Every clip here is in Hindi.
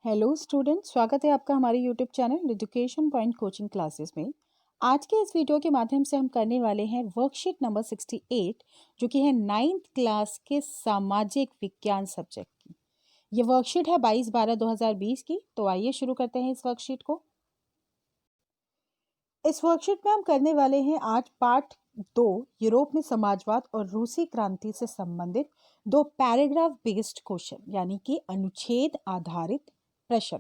हेलो स्टूडेंट, स्वागत है आपका हमारे YouTube channel education point coaching classes में। आज के इस वीडियो के माध्यम से हम करने वाले हैं वर्कशीट नंबर 68 जो कि है 9th क्लास के सामाजिक विज्ञान सब्जेक्ट की। ये वर्कशीट है 22/12/2020 की। तो आइए शुरू करते हैं इस वर्कशीट को। इस वर्कशीट में हम करने वाले हैं आज पार्ट 2 यूरोप में समाजवाद और रूसी क्रांति से संबंधित 2 पैराग्राफ बेस्ड क्वेश्चन यानी कि अनुच्छेद आधारित प्रश्न।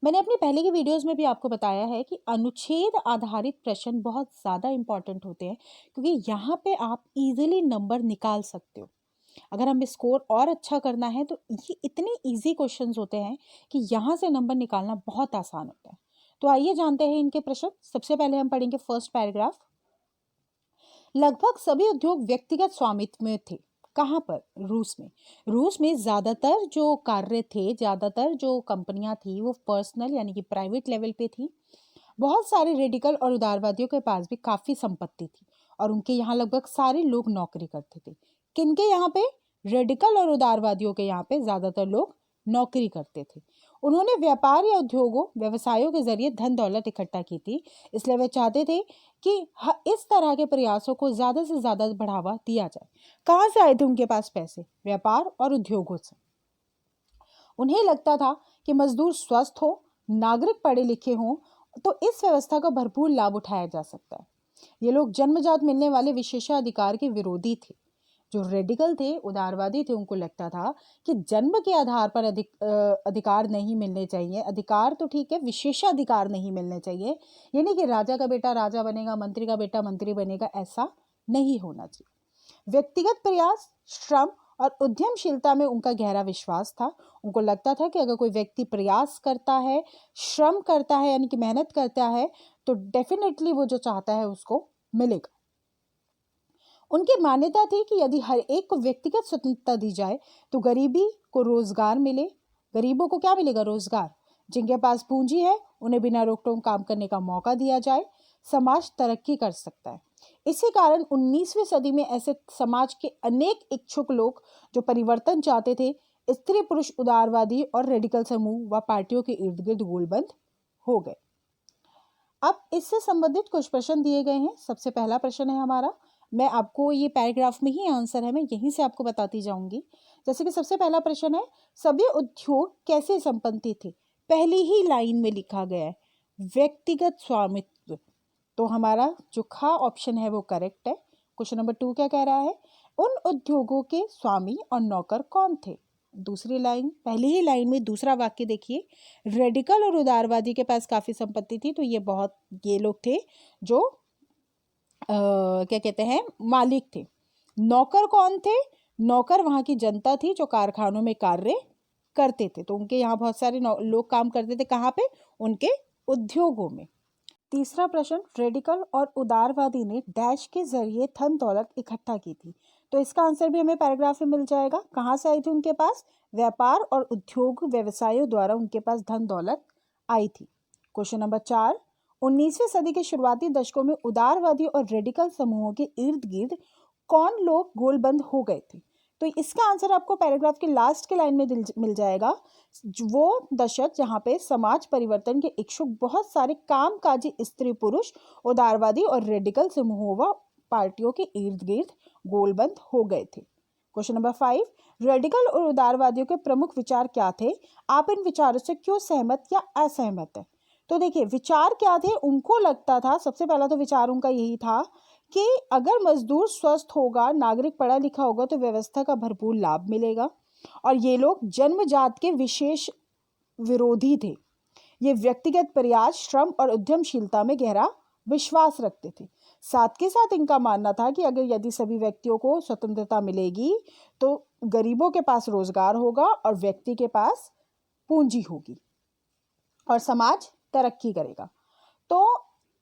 मैंने अपनी पहले की वीडियोस में भी आपको बताया है कि अनुच्छेद आधारित प्रश्न बहुत ज़्यादा इंपॉर्टेंट होते हैं क्योंकि यहाँ पे आप इजीली नंबर निकाल सकते हो। अगर हमें स्कोर और अच्छा करना है तो ये इतने इजी क्वेश्चंस होते हैं कि यहाँ से नंबर निकालना बहुत आसान होता है। तो आइए जानते हैं इनके प्रश्न। सबसे पहले हम पढ़ेंगे फर्स्ट पैराग्राफ। लगभग सभी उद्योग व्यक्तिगत स्वामित्व में थे। कहाँ पर? रूस में। रूस में ज़्यादातर जो कार्य थे, ज़्यादातर जो कंपनियां थी वो पर्सनल यानी कि प्राइवेट लेवल पे थी। बहुत सारे रेडिकल और उदारवादियों के पास भी काफ़ी संपत्ति थी और उनके यहाँ लगभग सारे लोग नौकरी करते थे। किनके यहाँ पे? रेडिकल और उदारवादियों के यहाँ पे ज़्यादातर लोग नौकरी करते थे। उन्होंने व्यापार या उद्योगों व्यवसायों के जरिए धन दौलत इकट्ठा की थी, इसलिए वे चाहते थे कि इस तरह के प्रयासों को ज़्यादा से ज़्यादा बढ़ावा दिया जाए। कहाँ से आए थे उनके पास पैसे? व्यापार और उद्योगों से। उन्हें लगता था कि मजदूर स्वस्थ हो, नागरिक पढ़े लिखे हों तो इस व्यवस्था का भरपूर लाभ उठाया जा सकता है। ये लोग जन्मजात मिलने वाले विशेषाधिकार के विरोधी थे। जो रेडिकल थे, उदारवादी थे, उनको लगता था कि जन्म के आधार पर अधिकार नहीं मिलने चाहिए। अधिकार तो ठीक है, विशेषाधिकार नहीं मिलने चाहिए। ये नहीं कि राजा का बेटा राजा बनेगा, मंत्री का बेटा मंत्री बनेगा, ऐसा नहीं होना चाहिए। व्यक्तिगत प्रयास, श्रम और उद्यमशीलता में उनका गहरा विश्वास था। उनको लगता था कि अगर कोई व्यक्ति प्रयास करता है, श्रम करता है यानी कि मेहनत करता है तो डेफिनेटली वो जो चाहता है उसको मिलेगा। उनकी मान्यता थी कि यदि हर एक को व्यक्तिगत स्वतंत्रता दी जाए तो गरीबी को रोजगार मिले। गरीबों को क्या मिलेगा? रोजगार। जिनके पास पूंजी है उन्हें बिना रोक टोक काम करने का मौका दिया जाए, समाज तरक्की कर सकता है। इसी कारण 19वीं सदी में ऐसे समाज के अनेक इच्छुक लोग जो परिवर्तन चाहते थे, स्त्री पुरुष उदारवादी और रेडिकल समूह व पार्टियों के इर्द गिर्द गोलबंद हो गए। अब इससे संबंधित कुछ प्रश्न दिए गए हैं। सबसे पहला प्रश्न है हमारा, मैं आपको ये पैराग्राफ में ही आंसर है, मैं यहीं से आपको बताती जाऊंगी। जैसे कि सबसे पहला प्रश्न है, सभी उद्योग कैसे संपन्न थे? पहली ही लाइन में लिखा गया है व्यक्तिगत स्वामित्व। तो हमारा जो खा ऑप्शन है वो करेक्ट है। क्वेश्चन नंबर 2 क्या कह रहा है? उन उद्योगों के स्वामी और नौकर कौन थे? दूसरी लाइन, पहली ही लाइन में दूसरा वाक्य देखिए, रेडिकल और उदारवादी के पास काफी संपत्ति थी। तो ये लोग थे जो क्या कहते हैं, मालिक थे। नौकर कौन थे? नौकर वहां की जनता थी जो कारखानों में कार्य करते थे। तो उनके यहाँ बहुत सारे लोग काम करते थे। कहाँ पे? उनके उद्योगों में। तीसरा प्रश्न, रेडिकल और उदारवादी ने डैश के जरिए धन दौलत इकट्ठा की थी। तो इसका आंसर भी हमें पैराग्राफ में मिल जाएगा। कहाँ से आई थी उनके पास? व्यापार और उद्योग व्यवसायों द्वारा उनके पास धन दौलत आई थी। क्वेश्चन नंबर 4, 19वीं सदी के शुरुआती दशकों में उदारवादी और रेडिकल समूहों के इर्द गिर्द कौन लोग गोलबंद हो गए थे? तो इसका आंसर आपको पैराग्राफ के लास्ट के लाइन में मिल जाएगा। वो दशक जहाँ पे समाज परिवर्तन के इच्छुक बहुत सारे कामकाजी स्त्री पुरुष उदारवादी और रेडिकल समूहों व पार्टियों के इर्द गिर्द गोलबंद हो गए थे। क्वेश्चन नंबर 5, रेडिकल और उदारवादियों के प्रमुख विचार क्या थे? आप इन विचारों से क्यों सहमत या असहमत है? तो देखिए, विचार क्या थे? उनको लगता था, सबसे पहला तो विचार उनका यही था कि अगर मजदूर स्वस्थ होगा, नागरिक पढ़ा लिखा होगा तो व्यवस्था का भरपूर लाभ मिलेगा। और ये लोग जन्मजात के विशेष विरोधी थे। ये व्यक्तिगत प्रयास, श्रम और उद्यमशीलता में गहरा विश्वास रखते थे। साथ के साथ इनका मानना था कि अगर यदि सभी व्यक्तियों को स्वतंत्रता मिलेगी तो गरीबों के पास रोजगार होगा और व्यक्ति के पास पूंजी होगी और समाज तरक्की करेगा। तो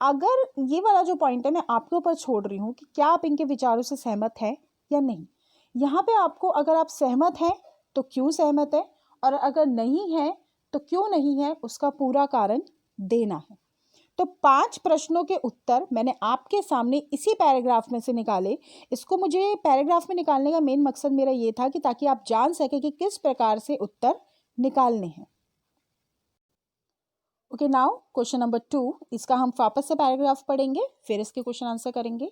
अगर ये वाला जो पॉइंट है मैं आपके ऊपर छोड़ रही हूँ कि क्या आप इनके विचारों से सहमत हैं या नहीं। यहाँ पे आपको, अगर आप सहमत हैं तो क्यों सहमत है, और अगर नहीं है तो क्यों नहीं है, उसका पूरा कारण देना है। तो 5 प्रश्नों के उत्तर मैंने आपके सामने इसी पैराग्राफ में से निकाले। इसको मुझे पैराग्राफ में निकालने का मेन मकसद मेरा ये था कि ताकि आप जान सके कि किस प्रकार से उत्तर निकालने हैं। ओके, नाउ क्वेश्चन नंबर 2, इसका हम वापस से पैराग्राफ पढ़ेंगे, फिर इसके क्वेश्चन आंसर करेंगे।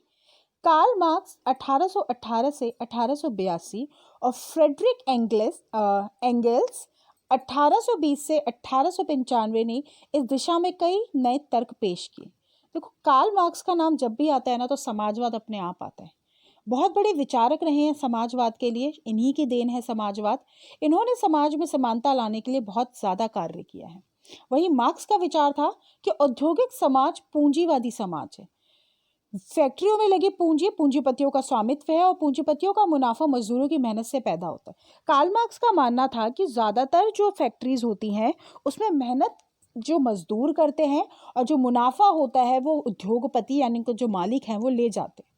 कार्ल मार्क्स 1818 से 1882 और फ्रेडरिक एंगल्स 1820 से 1895 ने इस दिशा में कई नए तर्क पेश किए। देखो, कार्ल मार्क्स का नाम जब भी आता है ना तो समाजवाद अपने आप आता है। बहुत बड़े विचारक रहे हैं समाजवाद के लिए, इन्हीं की देन है समाजवाद। इन्होंने समाज में समानता लाने के लिए बहुत ज़्यादा कार्य किया है। वहीं मार्क्स का विचार था कि औद्योगिक समाज पूंजीवादी समाज है। फैक्ट्रियों में लगी पूंजी पूंजीपतियों का स्वामित्व है और पूंजीपतियों का मुनाफा मजदूरों की मेहनत से पैदा होता है। कार्ल मार्क्स का मानना था कि ज़्यादातर जो फैक्ट्रीज होती हैं उसमें मेहनत जो मजदूर करते हैं और जो मुनाफा होता है वो उद्योगपति यानी कि जो मालिक हैं वो ले जाते हैं।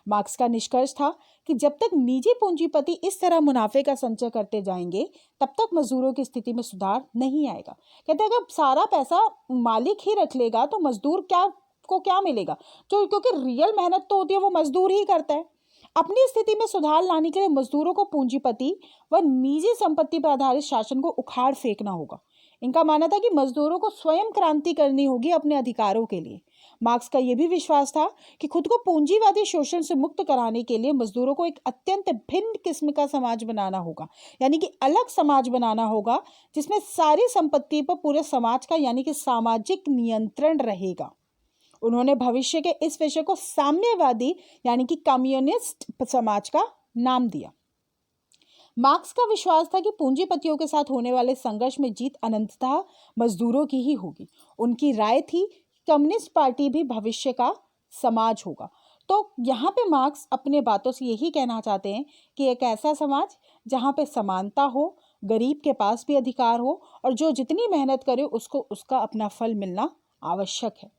मार्क्स का निष्कर्ष था कि जब तक निजी पूंजीपति इस तरह मुनाफे का संचय करते जाएंगे तब तक मजदूरों की स्थिति में सुधार नहीं आएगा। कहते हैं अगर सारा पैसा मालिक ही रख लेगा तो मजदूर क्या मिलेगा, जो क्योंकि रियल मेहनत तो होती है वो मजदूर ही करता है। अपनी स्थिति में सुधार लाने के लिए मजदूरों को पूंजीपति व निजी संपत्ति पर आधारित शासन को उखाड़ फेंकना होगा। इनका मानना था कि मजदूरों को स्वयं क्रांति करनी होगी अपने अधिकारों के लिए। मार्क्स का यह भी विश्वास था कि खुद को पूंजीवादी शोषण से मुक्त कराने के लिए मजदूरों को एक अत्यंत भिन्न किस्म का समाज बनाना होगा, यानी कि अलग समाज बनाना होगा जिसमें सारी संपत्ति पर पूरे समाज का यानी कि सामाजिक नियंत्रण रहेगा। उन्होंने भविष्य के इस विषय को साम्यवादी यानी कि कम्युनिस्ट समाज का नाम दिया। मार्क्स का विश्वास था कि पूंजीपतियों के साथ होने वाले संघर्ष में जीत अनंततः मजदूरों की ही होगी। उनकी राय थी कम्युनिस्ट पार्टी भी भविष्य का समाज होगा। तो यहाँ पे मार्क्स अपने बातों से यही कहना चाहते हैं कि एक ऐसा समाज जहाँ पे समानता हो, गरीब के पास भी अधिकार हो और जो जितनी मेहनत करे उसको उसका अपना फल मिलना आवश्यक है।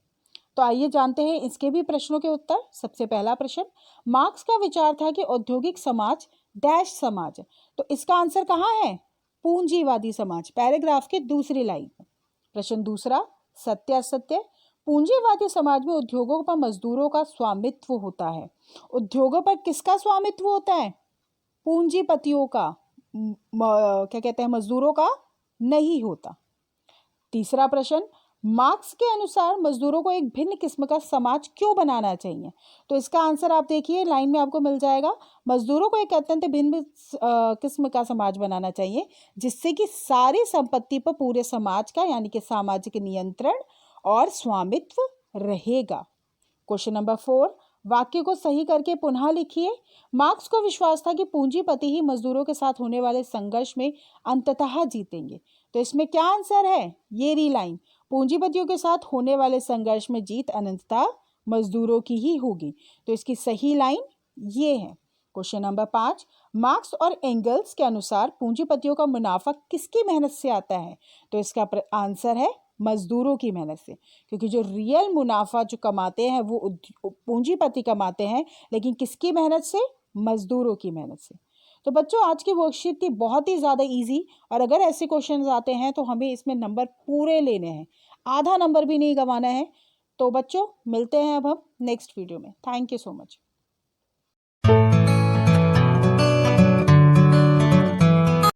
तो आइए जानते हैं इसके भी प्रश्नों के उत्तर। सबसे पहला प्रश्न, मार्क्स का विचार था कि औद्योगिक समाज डैश समाज है, तो इसका आंसर कहाँ है? पूंजीवादी समाज, पैराग्राफ के दूसरी लाइन में। प्रश्न दूसरा, सत्य असत्य, पूंजीवादी समाज में उद्योगों पर मजदूरों का स्वामित्व होता है। उद्योगों पर किसका स्वामित्व होता है? पूंजीपतियों का, क्या कहते हैं, मजदूरों का नहीं होता। तीसरा प्रश्न, मार्क्स के अनुसार मजदूरों को एक भिन्न किस्म का समाज क्यों बनाना चाहिए? तो इसका आंसर आप देखिए लाइन में आपको मिल जाएगा। मजदूरों को एक अत्यंत भिन्न किस्म का समाज बनाना चाहिए जिससे कि सारी संपत्ति पर पूरे समाज का यानी कि सामाजिक नियंत्रण और स्वामित्व रहेगा। क्वेश्चन नंबर 4, वाक्य को सही करके पुनः लिखिए। मार्क्स को विश्वास था कि पूंजीपति ही मजदूरों के साथ होने वाले संघर्ष में अंततः जीतेंगे। तो इसमें क्या आंसर है? ये री लाइन, पूंजीपतियों के साथ होने वाले संघर्ष में जीत अनंततः मजदूरों की ही होगी। तो इसकी सही लाइन ये है। क्वेश्चन नंबर 5, मार्क्स और एंगल्स के अनुसार पूंजीपतियों का मुनाफा किसकी मेहनत से आता है? तो इसका आंसर है मजदूरों की मेहनत से, क्योंकि जो रियल मुनाफा जो कमाते हैं वो पूंजीपति कमाते हैं, लेकिन किसकी मेहनत से? मजदूरों की मेहनत से। तो बच्चों आज की वर्कशीट थी बहुत ही ज़्यादा इजी, और अगर ऐसे क्वेश्चंस आते हैं तो हमें इसमें नंबर पूरे लेने हैं, आधा नंबर भी नहीं गंवाना है। तो बच्चों मिलते हैं अब हम नेक्स्ट वीडियो में। Thank you so much.